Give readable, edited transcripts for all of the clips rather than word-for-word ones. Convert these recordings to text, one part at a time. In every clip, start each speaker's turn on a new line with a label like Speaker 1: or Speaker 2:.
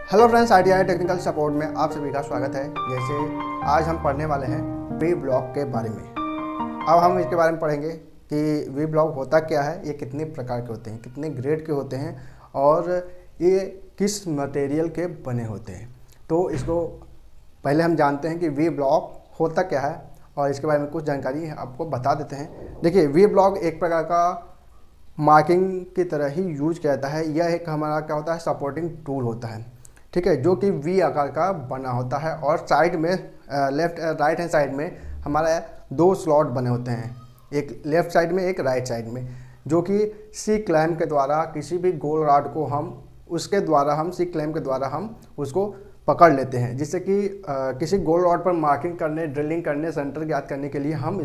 Speaker 1: Hello friends, ITI technical support में आप सभी का स्वागत है। जैसे आज हम पढ़ने वाले हैं वी ब्लॉक के बारे में। अब हम इसके बारे में पढ़ेंगे कि वी ब्लॉक होता क्या है, ये कितने प्रकार के होते हैं, कितने ग्रेड के होते हैं और ये किस मटेरियल के बने होते हैं। तो इसको पहले हम जानते हैं कि वी ब्लॉक होता क्या है और इसके बारे में कुछ जानकारी आपको बता देते हैं। देखिए, वी ब्लॉक एक प्रकार का मार्किंग की तरह ही यूज किया जाता है। यह एक हमारा क्या होता है, सपोर्टिंग टूल होता है, ठीक है, जो कि वी आकार का बना होता है और साइड में लेफ्ट राइट हैंड साइड में हमारा दो स्लॉट बने होते हैं, एक लेफ्ट साइड में एक राइट साइड में, जो कि सी क्लैम्प के द्वारा किसी भी गोल रॉड को हम सी क्लैम्प के द्वारा हम उसको पकड़ लेते हैं, जिससे कि किसी गोल रॉड पर मार्किंग करने, ड्रिलिंग करने, सेंटर ज्ञात करने के लिए हम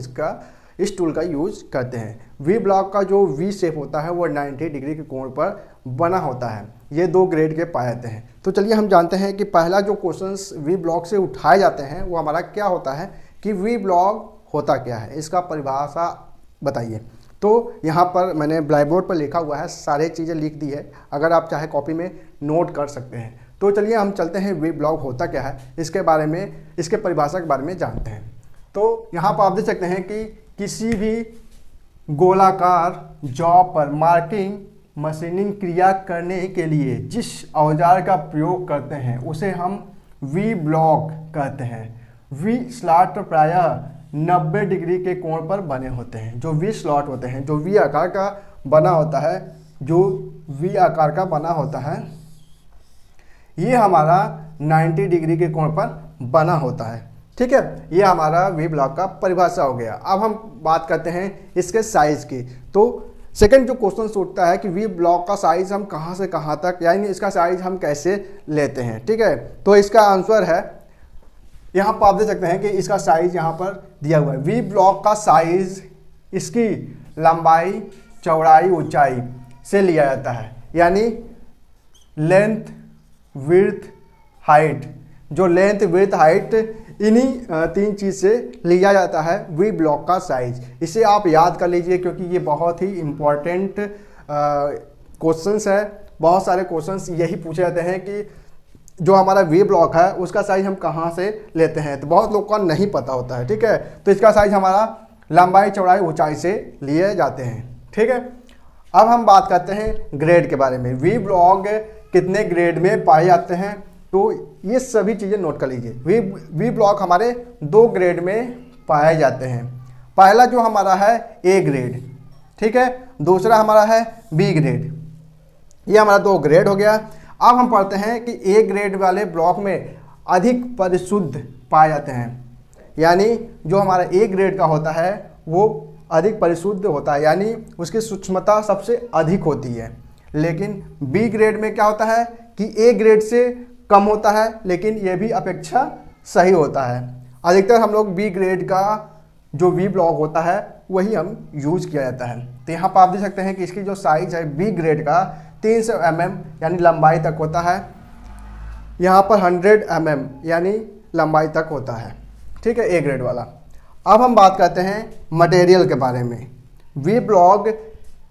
Speaker 1: इस टूल का यूज करते हैं। वी ब्लॉक का जो वी शेप होता है वो 90 डिग्री के कोण पर बना होता है। ये दो ग्रेड के पाए जाते हैं। तो चलिए हम जानते हैं कि पहला जो क्वेश्चंस वी ब्लॉक से उठाए जाते हैं वो हमारा क्या होता है कि वी ब्लॉक होता क्या है, इसका परिभाषा बताइए। तो यहाँ पर मैंने ब्लैक बोर्ड पर लिखा हुआ है, सारी चीज़ें लिख दी है, अगर आप चाहे कॉपी में नोट कर सकते हैं। तो चलिए हम चलते हैं वी ब्लॉक होता क्या है, इसके बारे में, इसके परिभाषा के बारे में जानते हैं। तो यहाँ पर आप देख सकते हैं कि किसी भी गोलाकार जॉब पर मार्किंग मशीनिंग क्रिया करने के लिए जिस औजार का प्रयोग करते हैं उसे हम वी ब्लॉक कहते हैं। वी स्लॉट प्रायः 90 डिग्री के कोण पर बने होते हैं। जो वी स्लॉट होते हैं, जो वी आकार का बना होता है, ये हमारा 90 डिग्री के कोण पर बना होता है, ठीक है। ये हमारा वी ब्लॉक का परिभाषा हो गया। अब हम बात करते हैं इसके साइज की। तो सेकंड जो क्वेश्चन उठता है कि वी ब्लॉक का साइज हम कहाँ से कहाँ तक, यानी इसका साइज हम कैसे लेते हैं, ठीक है। तो इसका आंसर है, यहाँ पर आप देख सकते हैं कि इसका साइज यहाँ पर दिया हुआ है। वी ब्लॉक का साइज इसकी लंबाई, चौड़ाई, ऊंचाई से लिया जाता है, यानी लेंथ, विड्थ, हाइट। जो लेंथ, विड्थ, हाइट, इन्हीं तीन चीज़ से लिया जाता है वी ब्लॉक का साइज। इसे आप याद कर लीजिए क्योंकि ये बहुत ही इम्पॉर्टेंट क्वेश्चंस है। बहुत सारे क्वेश्चंस यही पूछे जाते हैं कि जो हमारा वी ब्लॉक है उसका साइज हम कहाँ से लेते हैं, तो बहुत लोग को नहीं पता होता है, ठीक है। तो इसका साइज हमारा लंबाई, चौड़ाई, ऊंचाई से लिए जाते हैं, ठीक है। अब हम बात करते हैं ग्रेड के बारे में। वी ब्लॉक कितने ग्रेड में पाए जाते हैं, तो ये सभी चीज़ें नोट कर लीजिए। वी ब्लॉक हमारे दो ग्रेड में पाए जाते हैं। पहला जो हमारा है ए ग्रेड, ठीक है, दूसरा हमारा है बी ग्रेड। ये हमारा दो ग्रेड हो गया। अब हम पढ़ते हैं कि ए ग्रेड वाले ब्लॉक में अधिक परिशुद्ध पाए जाते हैं, यानी जो हमारा ए ग्रेड का होता है वो अधिक परिशुद्ध होता है, यानी उसकी सूक्ष्मता सबसे अधिक होती है। लेकिन बी ग्रेड में क्या होता है कि ए ग्रेड से कम होता है, लेकिन यह भी अपेक्षा सही होता है। अधिकतर हम लोग बी ग्रेड का जो वी ब्लॉक होता है वही हम यूज किया जाता है। तो यहाँ पर आप देख सकते हैं कि इसकी जो साइज है बी ग्रेड का 300 mm यानी लंबाई तक होता है। यहाँ पर 100 mm यानी लंबाई तक होता है, ठीक है, ए ग्रेड वाला। अब हम बात करते हैं मटेरियल के बारे में। वी ब्लॉक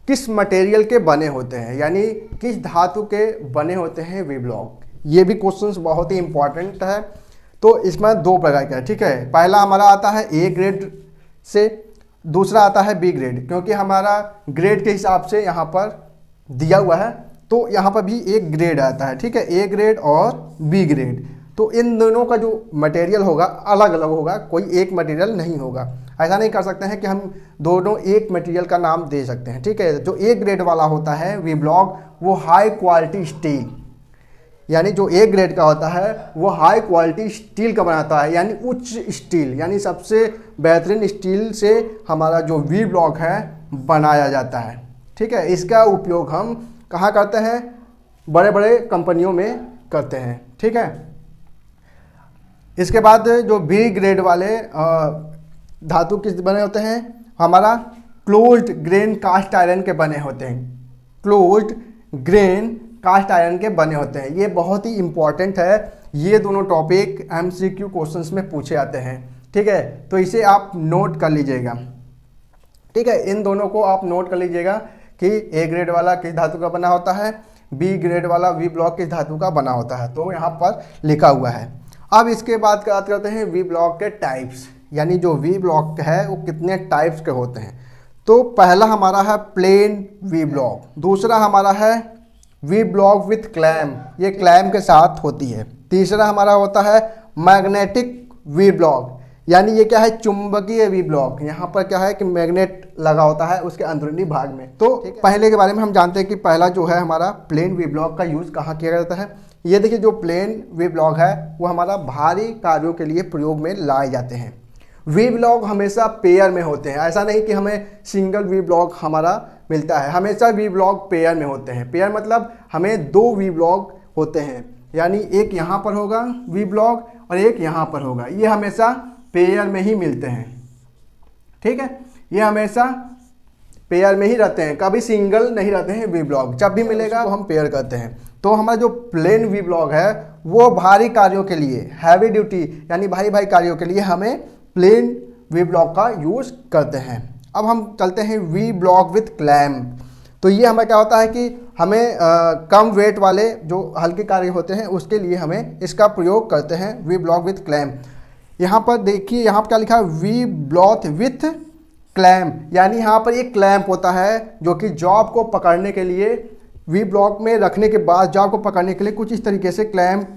Speaker 1: किस मटेरियल के बने होते हैं, यानी किस धातु के बने होते हैं वी ब्लॉक। ये भी क्वेश्चंस बहुत ही इंपॉर्टेंट है। तो इसमें दो प्रकार का है, ठीक है। पहला हमारा आता है ए ग्रेड से, दूसरा आता है बी ग्रेड। क्योंकि हमारा ग्रेड के हिसाब से यहाँ पर दिया हुआ है, तो यहाँ पर भी एक ग्रेड आता है, ठीक है, ए ग्रेड और बी ग्रेड। तो इन दोनों का जो मटेरियल होगा अलग अलग होगा, कोई एक मटेरियल नहीं होगा। ऐसा नहीं कर सकते हैं कि हम दोनों एक मटेरियल का नाम दे सकते हैं, ठीक है। जो ए ग्रेड वाला होता है वी ब्लॉक, वो हाई क्वालिटी स्टील, यानी जो ए ग्रेड का होता है वो हाई क्वालिटी स्टील का बनाता है, यानी उच्च स्टील, यानी सबसे बेहतरीन स्टील से हमारा जो वी ब्लॉक है बनाया जाता है, ठीक है। इसका उपयोग हम कहाँ करते हैं, बड़े बड़े कंपनियों में करते हैं, ठीक है। इसके बाद जो बी ग्रेड वाले धातु किस बने होते हैं, हमारा क्लोज्ड ग्रेन कास्ट आयरन के बने होते हैं। क्लोज्ड ग्रेन कास्ट आयरन के बने होते हैं। ये बहुत ही इंपॉर्टेंट है। ये दोनों टॉपिक MCQ क्वेश्चंस में पूछे जाते हैं, ठीक है। तो इसे आप नोट कर लीजिएगा, ठीक है। इन दोनों को आप नोट कर लीजिएगा कि ए ग्रेड वाला किस धातु का बना होता है, बी ग्रेड वाला वी ब्लॉक किस धातु का बना होता है, तो यहाँ पर लिखा हुआ है। अब इसके बाद बात करते हैं वी ब्लॉक के टाइप्स, यानी जो वी ब्लॉक है वो कितने टाइप्स के होते हैं। तो पहला हमारा है प्लेन वी ब्लॉक, दूसरा हमारा है वी ब्लॉक विथ क्लैम, ये क्लैम के साथ होती है। तीसरा हमारा होता है मैग्नेटिक वी ब्लॉक, यानी ये क्या है, चुंबकीय वी ब्लॉक। यहाँ पर क्या है कि मैग्नेट लगा होता है उसके अंदरूनी भाग में। तो पहले के बारे में हम जानते हैं कि पहला जो है हमारा प्लेन वी ब्लॉक का यूज़ कहाँ किया जाता है। ये देखिए जो प्लेन वी ब्लॉक है वो हमारा भारी कार्यों के लिए प्रयोग में लाए जाते हैं। वी ब्लॉक हमेशा पेयर में होते हैं, ऐसा नहीं कि हमें सिंगल वी ब्लॉक हमारा मिलता है, हमेशा वी ब्लॉक पेयर में होते हैं। पेयर मतलब हमें दो वी ब्लॉक होते हैं, यानी एक यहाँ पर होगा वी ब्लॉक और एक यहाँ पर होगा, ये हमेशा पेयर में ही मिलते हैं। ठीक है, ये हमेशा पेयर में ही रहते हैं, कभी सिंगल नहीं रहते हैं वी ब्लॉक, जब भी मिलेगा वो हम पेयर करते हैं। तो हमारा जो प्लेन वी ब्लॉक है वो भारी कार्यों के लिए, हैवी ड्यूटी यानी भारी भारी कार्यों के लिए हमें प्लेन वी ब्लॉक का यूज़ करते हैं। अब हम चलते हैं वी ब्लॉक विथ क्लैम्प। तो ये हमें क्या होता है कि हमें कम वेट वाले जो हल्के कार्य होते हैं उसके लिए हमें इसका प्रयोग करते हैं वी ब्लॉक विथ क्लैम्प। यहाँ पर देखिए यहाँ पर क्या लिखा है, वी ब्लॉक विथ क्लैम्प, यानी यहाँ पर एक क्लैम्प होता है जो कि जॉब को पकड़ने के लिए, वी ब्लॉक में रखने के बाद जॉब को पकड़ने के लिए कुछ इस तरीके से क्लैम्प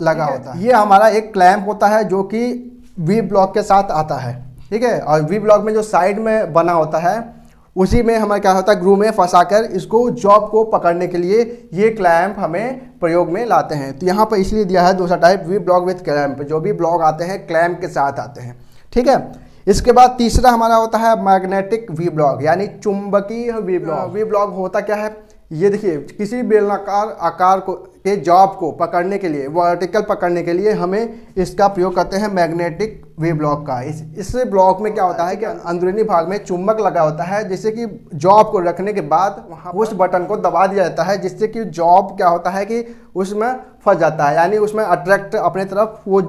Speaker 1: लगा होता है। ये हमारा एक क्लैम्प होता है जो कि वी ब्लॉक के साथ आता है। ठीक है, और वी ब्लॉक में जो साइड में बना होता है उसी में हमारा क्या होता है, ग्रू में फंसाकर इसको जॉब को पकड़ने के लिए ये क्लैम्प हमें प्रयोग में लाते हैं। तो यहाँ पर इसलिए दिया है दूसरा type V block with clamp, जो भी ब्लॉक आते हैं क्लैम्प के साथ आते हैं। ठीक है, इसके बाद तीसरा हमारा होता है मैग्नेटिक वी ब्लॉक, यानी चुंबकीय वी ब्लॉक। वी ब्लॉक होता क्या है, ये देखिए किसी बेलनाकार आकार को के जॉब को पकड़ने के लिए, वर्टिकल पकड़ने के लिए हम इसका प्रयोग करते हैं मैग्नेटिक वे ब्लॉक का। इस ब्लॉक में क्या होता है कि अंदरूनी भाग में चुंबक लगा होता है, जिससे कि जॉब को रखने के बाद वहाँ उस बटन को दबा दिया जाता है, जिससे कि जॉब क्या होता है कि उसमें फंस जाता है, यानी उसमें अट्रैक्ट अपने तरफ वो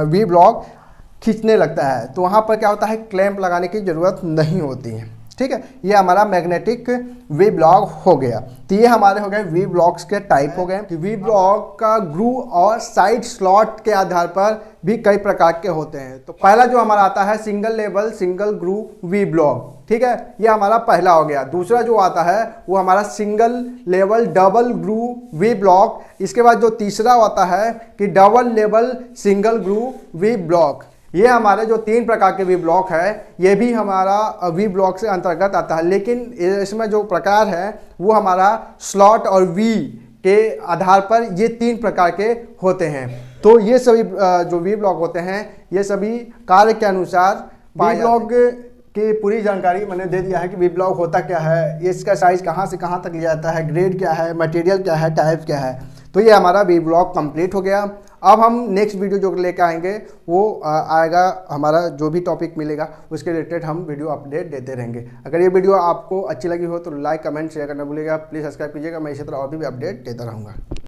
Speaker 1: वी ब्लॉक खींचने लगता है। तो वहाँ पर क्या होता है, क्लैंप लगाने की ज़रूरत नहीं होती है। ठीक है, ये हमारा मैग्नेटिक वी ब्लॉक हो गया। तो ये हमारे हो गए वी ब्लॉक्स के टाइप हो गए। वी ब्लॉक का ग्रू और साइड स्लॉट के आधार पर भी कई प्रकार के होते हैं। तो पहला जो हमारा आता है सिंगल लेवल सिंगल ग्रू वी ब्लॉक। ठीक है, ये हमारा पहला हो गया। दूसरा जो आता है वो हमारा सिंगल लेवल डबल ग्रू वी ब्लॉक। इसके बाद जो तीसरा आता है कि डबल लेवल सिंगल ग्रू वी ब्लॉक। ये हमारे जो तीन प्रकार के वी ब्लॉक है ये भी हमारा वी ब्लॉक से अंतर्गत आता है, लेकिन इसमें जो प्रकार है वो हमारा स्लॉट और वी के आधार पर ये तीन प्रकार के होते हैं। तो ये सभी जो वी ब्लॉक होते हैं ये सभी कार्य के अनुसार वी ब्लॉक की पूरी जानकारी मैंने दे दिया है कि वी ब्लॉक होता क्या है, इसका साइज कहाँ से कहाँ तक लिया जाता है, ग्रेड क्या है, मटेरियल क्या है, टाइप क्या है। तो ये हमारा वी ब्लॉक कंप्लीट हो गया। अब हम नेक्स्ट वीडियो जो लेकर आएंगे वो आएगा, हमारा जो भी टॉपिक मिलेगा उसके रिलेटेड हम वीडियो अपडेट देते रहेंगे। अगर ये वीडियो आपको अच्छी लगी हो तो लाइक कमेंट शेयर करना भूलिएगा। प्लीज़ सब्सक्राइब कीजिएगा, मैं इसी तरह और भी अपडेट देता रहूँगा।